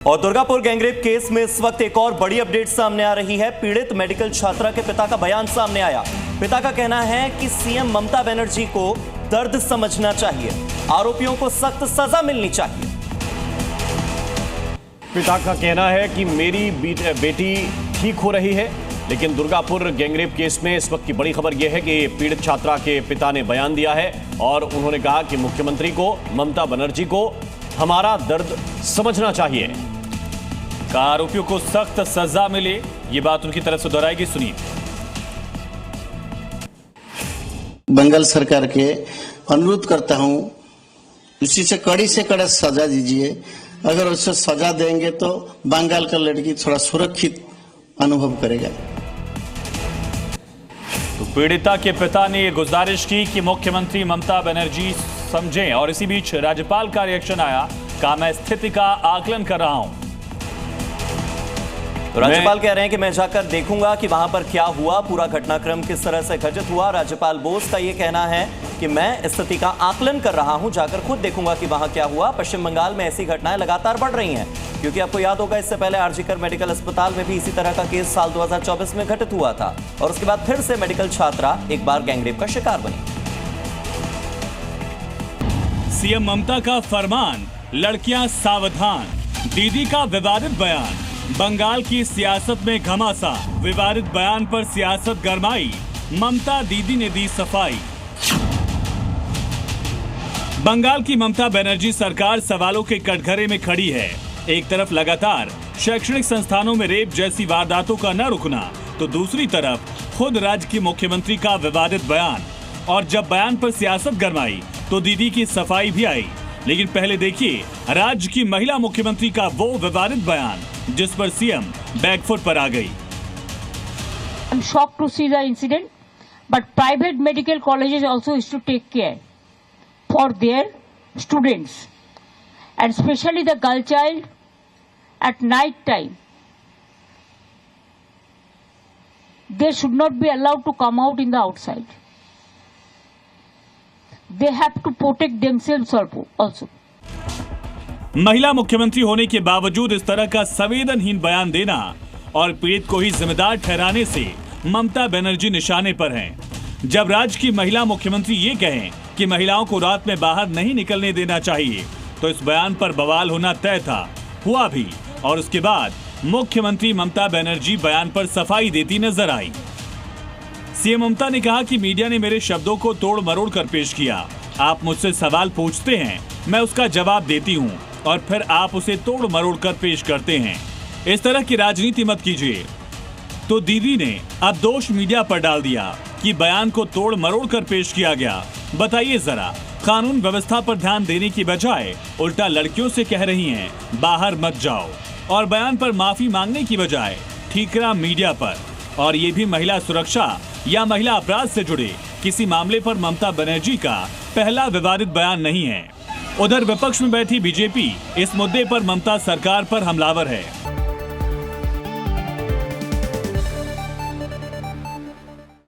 और Durgapur gangrape case में इस वक्त एक और बड़ी अपडेट सामने आ रही है। पीड़ित मेडिकल छात्रा के पिता का बयान सामने आया। पिता का कहना है कि सीएम ममता बनर्जी को दर्द समझना चाहिए, आरोपियों को सख्त सजा मिलनी चाहिए। पिता का कहना है कि मेरी बेटी ठीक हो रही है, लेकिन दुर्गापुर गैंगरेप केस में इस वक्त की बड़ी खबर यह है कि पीड़ित छात्रा के पिता ने बयान दिया है और उन्होंने कहा कि मुख्यमंत्री को, ममता बनर्जी को हमारा दर्द समझना चाहिए। आरोपियों को सख्त सजा मिले, ये बात उनकी तरफ से दोहराएगी, सुनिए। बंगाल सरकार के अनुरोध करता हूं, उसी से कड़ी सजा दीजिए। अगर उससे सजा देंगे तो बंगाल का लड़की थोड़ा सुरक्षित अनुभव करेगा। तो पीड़िता के पिता ने ये गुजारिश की कि मुख्यमंत्री ममता बनर्जी समझें, और इसी बीच राज्यपाल का रिएक्शन आया, कहा मैं स्थिति का आकलन कर रहा हूं। तो राज्यपाल कह रहे हैं कि मैं जाकर देखूंगा कि वहां पर क्या हुआ, पूरा घटनाक्रम किस तरह से घटित हुआ। राज्यपाल बोस का यह कहना है कि मैं स्थिति का आकलन कर रहा हूं, जाकर खुद देखूंगा कि वहां क्या हुआ। पश्चिम बंगाल में ऐसी घटनाएं लगातार बढ़ रही हैं, क्योंकि आपको याद होगा इससे पहले आरजीकर मेडिकल अस्पताल में भी इसी तरह का केस साल 2024 में घटित हुआ था, और उसके बाद फिर से मेडिकल छात्रा एक बार गैंगरेप का शिकार बनी। सीएम ममता का फरमान, लड़कियां सावधान। दीदी का विवादित बयान, बंगाल की सियासत में घमासान। विवादित बयान पर सियासत गरमाई, ममता दीदी ने दी सफाई। बंगाल की ममता बनर्जी सरकार सवालों के कटघरे में खड़ी है। एक तरफ लगातार शैक्षणिक संस्थानों में रेप जैसी वारदातों का न रुकना, तो दूसरी तरफ खुद राज्य की मुख्यमंत्री का विवादित बयान। और जब बयान पर सियासत गरमाई तो दीदी की सफाई भी आई। लेकिन पहले देखिए राज्य की महिला मुख्यमंत्री का वो विवादित बयान जिस पर सीएम बैकफुट पर आ गई। I'm shocked to see the incident, but private medical colleges also used to take care for their students, and especially the girl child at night time. They should not be allowed to come out in the outside. They have to protect themselves also. महिला मुख्यमंत्री होने के बावजूद इस तरह का संवेदनहीन बयान देना और पीड़ित को ही जिम्मेदार ठहराने से ममता बनर्जी निशाने पर हैं। जब राज्य की महिला मुख्यमंत्री ये कहें कि महिलाओं को रात में बाहर नहीं निकलने देना चाहिए, तो इस बयान पर बवाल होना तय था, हुआ भी। और उसके बाद मुख्यमंत्री ममता बनर्जी बयान पर सफाई देती नजर आई। सीएम ममता ने कहा कि मीडिया ने मेरे शब्दों को तोड़ मरोड़ कर पेश किया। आप मुझसे सवाल पूछते हैं, मैं उसका जवाब देती हूँ, और फिर आप उसे तोड़ मरोड़ कर पेश करते हैं। इस तरह की राजनीति मत कीजिए। तो दीदी ने अब दोष मीडिया पर डाल दिया कि बयान को तोड़ मरोड़ कर पेश किया गया। बताइए जरा, कानून व्यवस्था पर ध्यान देने की बजाय उल्टा लड़कियों से कह रही हैं बाहर मत जाओ, और बयान पर माफी मांगने की बजाय ठीकरा मीडिया पर। और ये भी महिला सुरक्षा या महिला अपराध से जुड़े किसी मामले पर ममता बनर्जी का पहला विवादित बयान नहीं है। उधर विपक्ष में बैठी बीजेपी इस मुद्दे पर ममता सरकार पर हमलावर है।